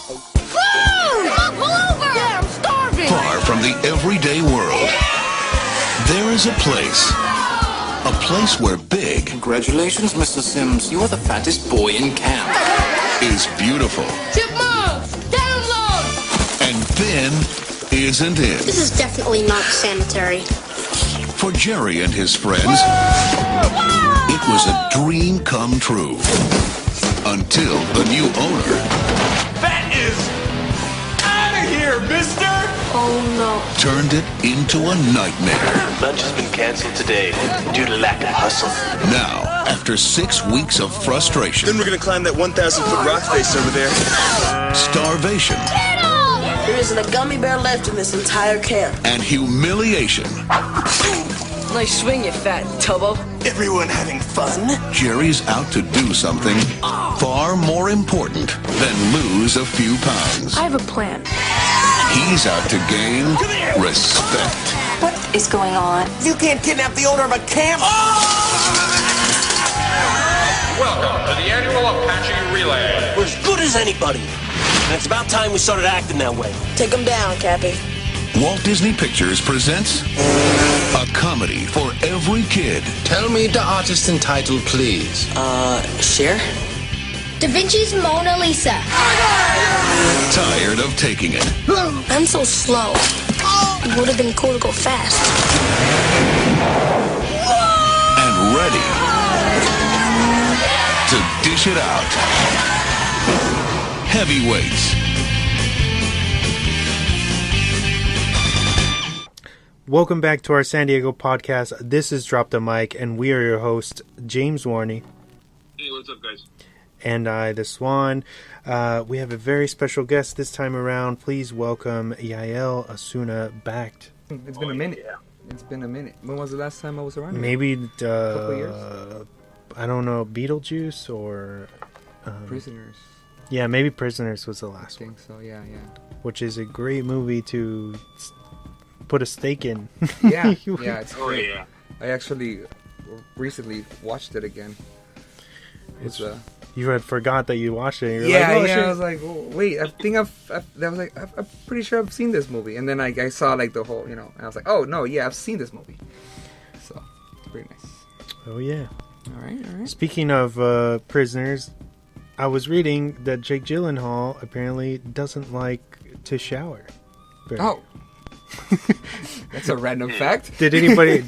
Pull over! Yeah, I'm starving! Far from the everyday world, there is a place. A place where big... Congratulations, Mr. Sims. You are the fattest boy in camp. ...is beautiful. Chipmunks! Download! And thin isn't it. This is definitely not sanitary. For Jerry and his friends, it was a dream come true. Until the new owner... That is out of here, mister! Oh no. ...turned it into a nightmare. Lunch has been canceled today due to lack of hustle. Now, after 6 weeks of frustration... Then we're gonna climb that 1,000-foot rock face over there. Starvation... There isn't a gummy bear left in this entire camp. ...and humiliation... Nice swing, you fat tubbo. Everyone having fun? Jerry's out to do something far more important than lose a few pounds. I have a plan. He's out to gain respect. What is going on? You can't kidnap the owner of a camp! Welcome to the annual Apache Relay. We're as good as anybody. And it's about time we started acting that way. Take him down, Cappy. Walt Disney Pictures presents a comedy for every kid. Tell me the artist and title, please. Cher? Da Vinci's Mona Lisa. Tired of taking it. I'm so slow. It would have been cool to go fast. And ready to dish it out. Heavyweights. Welcome back to our San Diego podcast. This is Drop the Mic, and we are your hosts, James Warny. Hey, what's up, guys? And I, the Swann. We have a very special guest this time around. Please welcome Yael Osuna back. It's been a minute. Yeah. It's been a minute. When was the last time I was around? Maybe, a couple years? I don't know, Beetlejuice or... Prisoners. Yeah, maybe Prisoners was the last one. I think so, yeah. Which is a great movie to put a stake in. Yeah, it's great. Yeah. I actually recently watched it again. You had forgot that you watched it. And Yeah, like, oh, yeah. shit. I was like, oh, wait, I think I'm pretty sure I've seen this movie. And then I saw like the whole, and I was like, oh no, yeah, I've seen this movie. So it's pretty nice. Oh yeah. All right. Speaking of prisoners, I was reading that Jake Gyllenhaal apparently doesn't like to shower. Oh. That's a random fact. Did anybody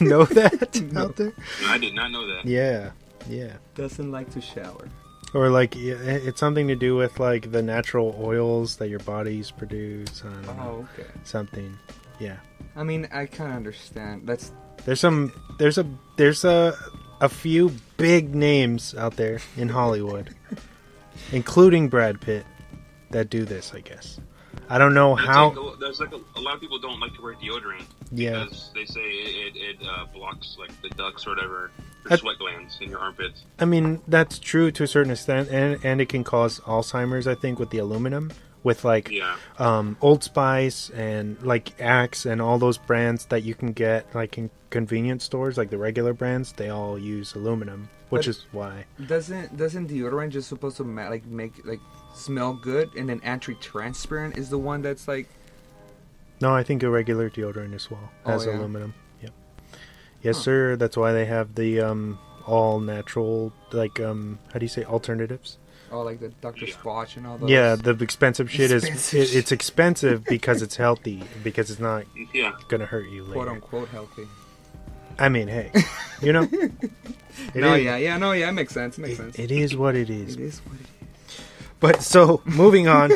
know that out there? No, I did not know that. Yeah. Doesn't like to shower. Or like it's something to do with like the natural oils that your bodies produce. I don't know. Okay. Something. Yeah. I mean, I kind of understand. There's a few big names out there in Hollywood, including Brad Pitt, that do this, I guess. I don't know how. There's a lot of people don't like to wear deodorant because they say it blocks like the ducts or whatever, or sweat glands in your armpits. I mean, that's true to a certain extent, and it can cause Alzheimer's, I think, with the aluminum. With like Old Spice and like Axe and all those brands that you can get like in convenience stores, like the regular brands, they all use aluminum, which is why. Doesn't deodorant just supposed to make smell good, and then anti-transparent is the one that's like... No, I think a regular deodorant as well has aluminum. Yep. Yes, sir. That's why they have the all natural, like how do you say, alternatives? Oh, like the Dr. Squatch and all those. Yeah, the expensive shit it's expensive because it's healthy, because it's not gonna hurt you later. Quote unquote healthy. I mean, hey, it makes sense. It is what it is. It is what it is. But so, moving on.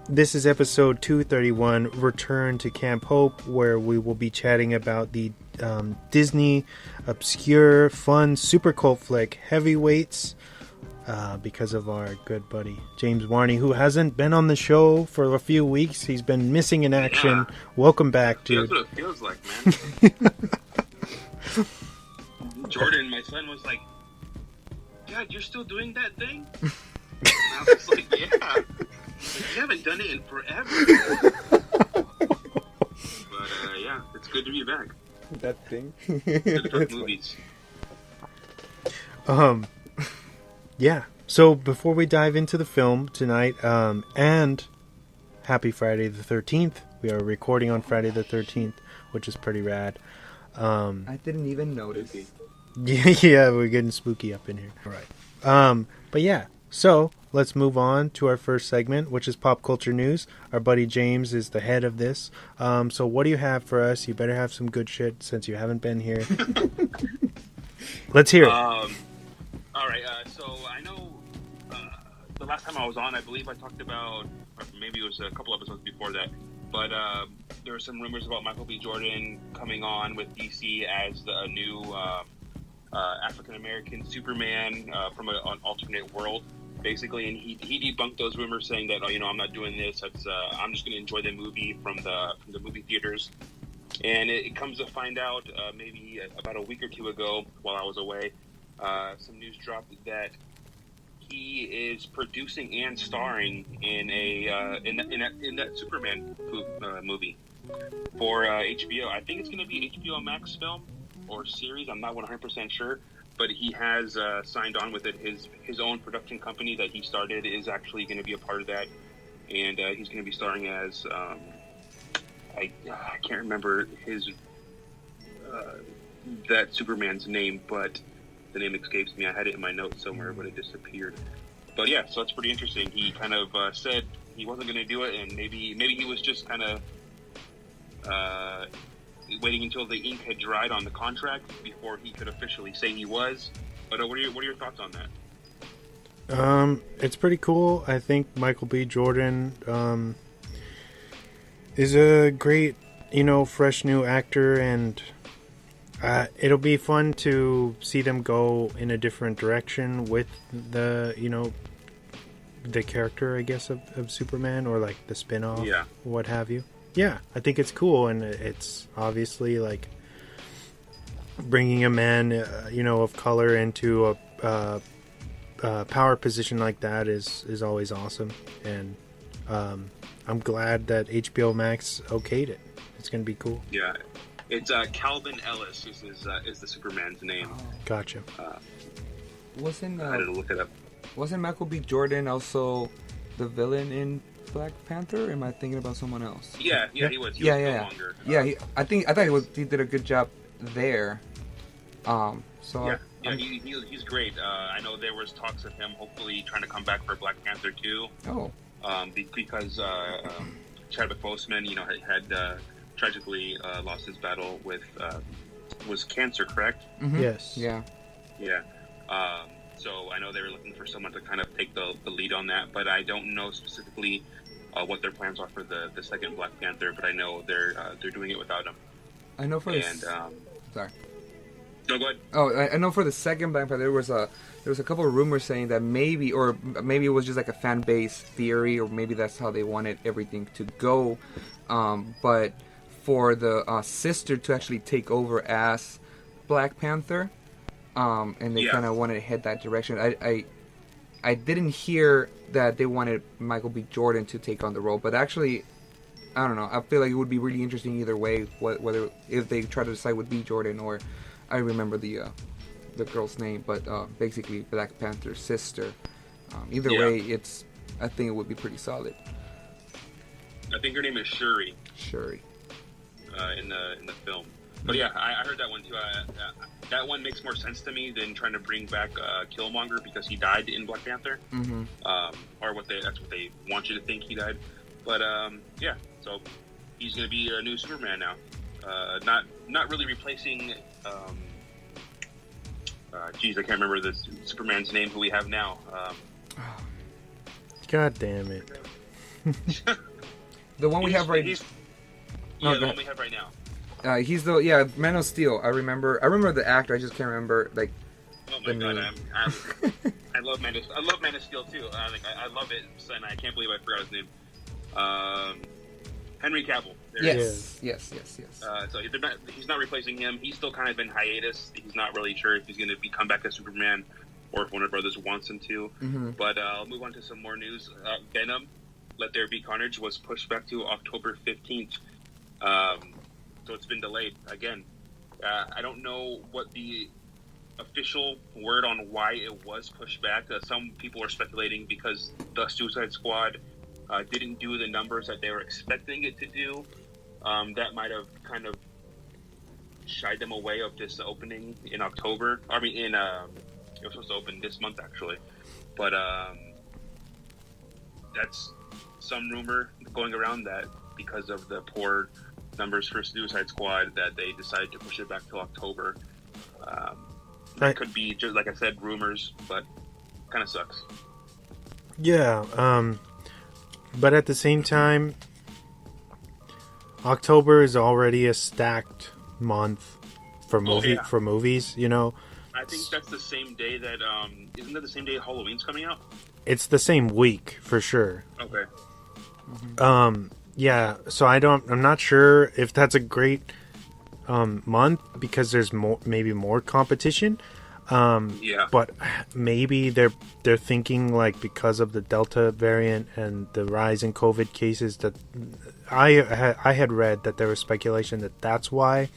This is episode 231, Return to Camp Hope, where we will be chatting about the Disney obscure, fun, super cult flick Heavyweights, because of our good buddy James Warny, who hasn't been on the show for a few weeks. He's been missing in action. Yeah. Welcome back, dude. That's what it feels like, man. Jordan, my son, was like, "Dad, you're still doing that thing?" And I was like, "Yeah. You haven't done it in forever." But yeah, it's good to be back. That thing. Good for movies. Yeah. So before we dive into the film tonight, and happy Friday the 13th. We are recording on Friday the 13th, which is pretty rad. I didn't even notice. Yeah, we're getting spooky up in here. All right. But yeah, so let's move on to our first segment, which is pop culture news. Our buddy James is the head of this. So what do you have for us? You better have some good shit since you haven't been here. Let's hear it. All right. So I know the last time I was on, I believe I talked about, or maybe it was a couple episodes before that, but there were some rumors about Michael B. Jordan coming on with DC as a new African-American Superman from an alternate world, basically. And he debunked those rumors, saying that, I'm not doing this. I'm just going to enjoy the movie from the movie theaters. And it comes to find out, maybe about a week or two ago, while I was away, some news dropped that he is producing and starring in in that Superman movie for HBO. I think it's going to be HBO Max film or series. I'm not 100% sure, but he has signed on with it. His own production company that he started is actually going to be a part of that, and he's going to be starring as I can't remember that Superman's name, but the name escapes me. I had it in my notes somewhere, but it disappeared. But yeah, so that's pretty interesting. He kind of said he wasn't going to do it, and maybe he was just kind of waiting until the ink had dried on the contract before he could officially say he was. But what are your thoughts on that? It's pretty cool. I think Michael B. Jordan is a great, fresh new actor, and it'll be fun to see them go in a different direction with the, the character, I guess, of Superman, or like the spin-off, what have you. Yeah, I think it's cool, and it's obviously like bringing a man, of color into a power position like that is always awesome, and I'm glad that HBO Max okayed it. It's gonna be cool. Yeah, it's Calvin Ellis is the Superman's name. Oh. Gotcha. I had to look it up. Wasn't Michael B. Jordan also the villain in Black Panther? Or am I thinking about someone else? Yeah, he was. He was no longer. I thought he did a good job there. He's great. I know there was talks of him hopefully trying to come back for Black Panther 2. Oh. Because Chadwick Boseman, had tragically lost his battle with was cancer, correct? Mm-hmm. Yes. Yeah. Yeah. So I know they were looking for someone to kind of take the lead on that, but I don't know specifically what their plans are for the second Black Panther. But I know they're doing it without him. I know for sorry. No, go ahead. Oh, I know for the second Black Panther there was a couple of rumors saying that maybe it was just like a fan base theory, or maybe that's how they wanted everything to go. But for the sister to actually take over as Black Panther, and they kind of wanted to head that direction. I didn't hear that they wanted Michael B. Jordan to take on the role, but actually, I don't know. I feel like it would be really interesting either way, whether if they try to decide with B. Jordan or I remember the girl's name, but basically Black Panther's sister. Either way, I think it would be pretty solid. I think her name is Shuri. Shuri. In the film. But yeah, I heard that one too. That one makes more sense to me than trying to bring back Killmonger, because he died in Black Panther. Mm-hmm. Or that's what they want you to think he died. But yeah, so he's going to be a new Superman now. Not really replacing. I can't remember the Superman's name who we have now. God damn it! The one we have right. The one we have right now. He's Man of Steel. I remember the actor. I just can't remember Oh my god! I love Man of Steel too. I love it, and I can't believe I forgot his name. Henry Cavill. Yes. So he's not replacing him. He's still kind of in hiatus. He's not really sure if he's going to come back as Superman or if Warner Brothers wants him to. Mm-hmm. But I'll move on to some more news. Venom, Let There Be Carnage, was pushed back to October 15th. So it's been delayed again. I don't know what the official word on why it was pushed back. Some people are speculating because the Suicide Squad didn't do the numbers that they were expecting it to do. That might have kind of shied them away of this opening in October. I mean, it was supposed to open this month actually, but that's some rumor going around that because of the poor numbers for Suicide Squad that they decided to push it back till October. That could be just like I said, rumors, but kind of sucks. Yeah, but at the same time, October is already a stacked month for movies. You know, I think that's the same day that isn't that the same day Halloween's coming out? It's the same week for sure. Okay. Yeah, so I'm not sure if that's a great month because there's maybe more competition. Yeah. But maybe they're thinking like because of the Delta variant and the rise in COVID cases that I had read that there was speculation that that's why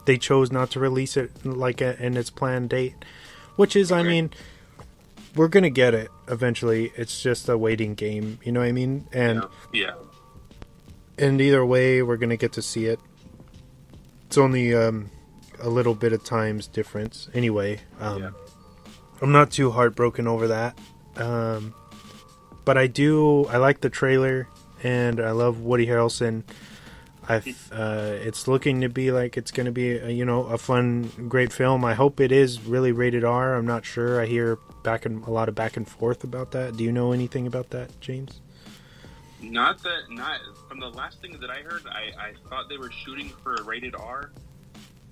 they chose not to release it like in its planned date, which is, okay. I mean, we're gonna get it eventually. It's just a waiting game, you know what I mean? And yeah. And either way, we're gonna get to see it. It's only a little bit of time's difference. Anyway, I'm not too heartbroken over that. But I like the trailer, and I love Woody Harrelson. It's looking to be like it's going to be a fun, great film. I hope it is really rated R. I'm not sure. I hear a lot of back and forth about that. Do you know anything about that, James? Not from the last thing that I heard. I thought they were shooting for a rated R.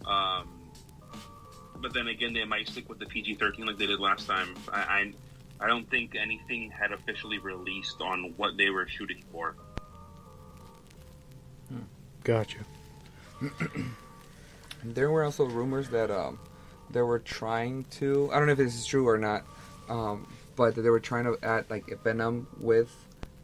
But then again, they might stick with the PG-13 like they did last time. I don't think anything had officially released on what they were shooting for. Gotcha. There were also rumors that they were trying to, I don't know if this is true or not, but that they were trying to add like a Venom with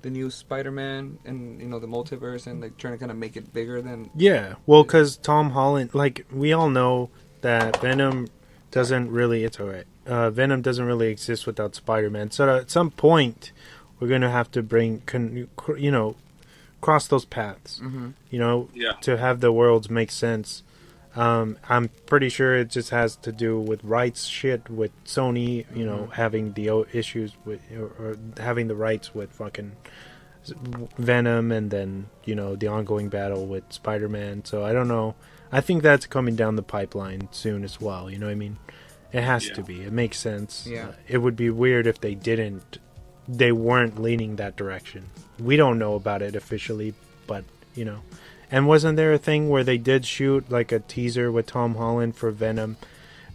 the new Spider-Man and the multiverse, and like trying to kind of make it bigger than. Yeah, well, because Tom Holland, like we all know that Venom doesn't really. It's alright. Venom doesn't really exist without Spider-Man. So at some point, we're gonna have to cross those paths. Mm-hmm. To have the worlds make sense. I'm pretty sure it just has to do with rights shit with Sony, having the issues with or having the rights with fucking Venom, and then the ongoing battle with Spider-Man. So I don't know. I think that's coming down the pipeline soon as well. You know what I mean? It has to be. It makes sense. Yeah. It would be weird if they didn't. They weren't leaning that direction. We don't know about it officially, but And wasn't there a thing where they did shoot like a teaser with Tom Holland for Venom,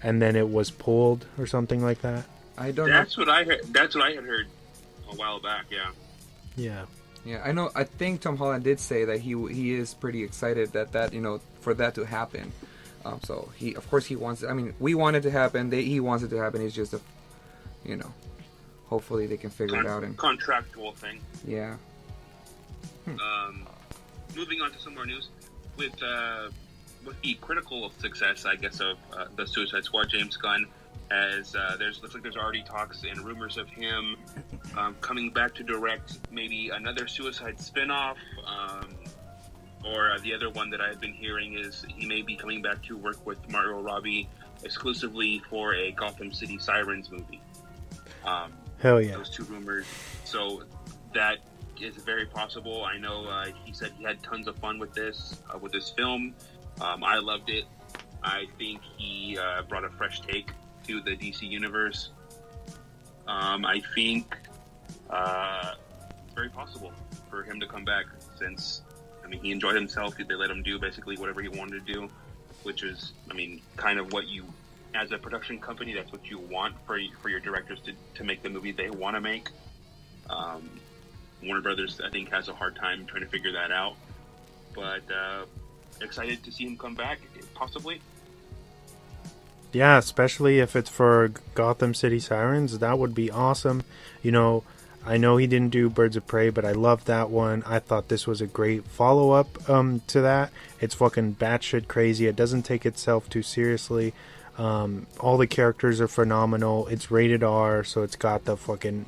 and then it was pulled or something like that? I don't know. That's what I heard. That's what I had heard a while back. Yeah. Yeah. Yeah, I know. I think Tom Holland did say that he is pretty excited that for that to happen. So he wants it. I mean, we want it to happen. He wants it to happen. It's just hopefully they can figure it out. And contractual thing. Yeah. Moving on to some more news, with the critical success, I guess, of the Suicide Squad, James Gunn, as looks like there's already talks and rumors of him coming back to direct maybe another Suicide spinoff, or the other one that I've been hearing is he may be coming back to work with Margot Robbie exclusively for a Gotham City Sirens movie. Hell yeah! Those two rumors. So that is very possible. I know he said he had tons of fun with this film. I loved it. I think he brought a fresh take to the DC universe. I think it's very possible for him to come back, since he enjoyed himself. They let him do basically whatever he wanted to do, which is kind of what you, as a production company, that's what you want for your directors to make the movie they want to make. Warner Brothers, I think, has a hard time trying to figure that out. But excited to see him come back, possibly. Yeah, especially if it's for Gotham City Sirens. That would be awesome. I know he didn't do Birds of Prey, but I loved that one. I thought this was a great follow-up to that. It's fucking batshit crazy. It doesn't take itself too seriously. All the characters are phenomenal. It's rated R, so it's got the fucking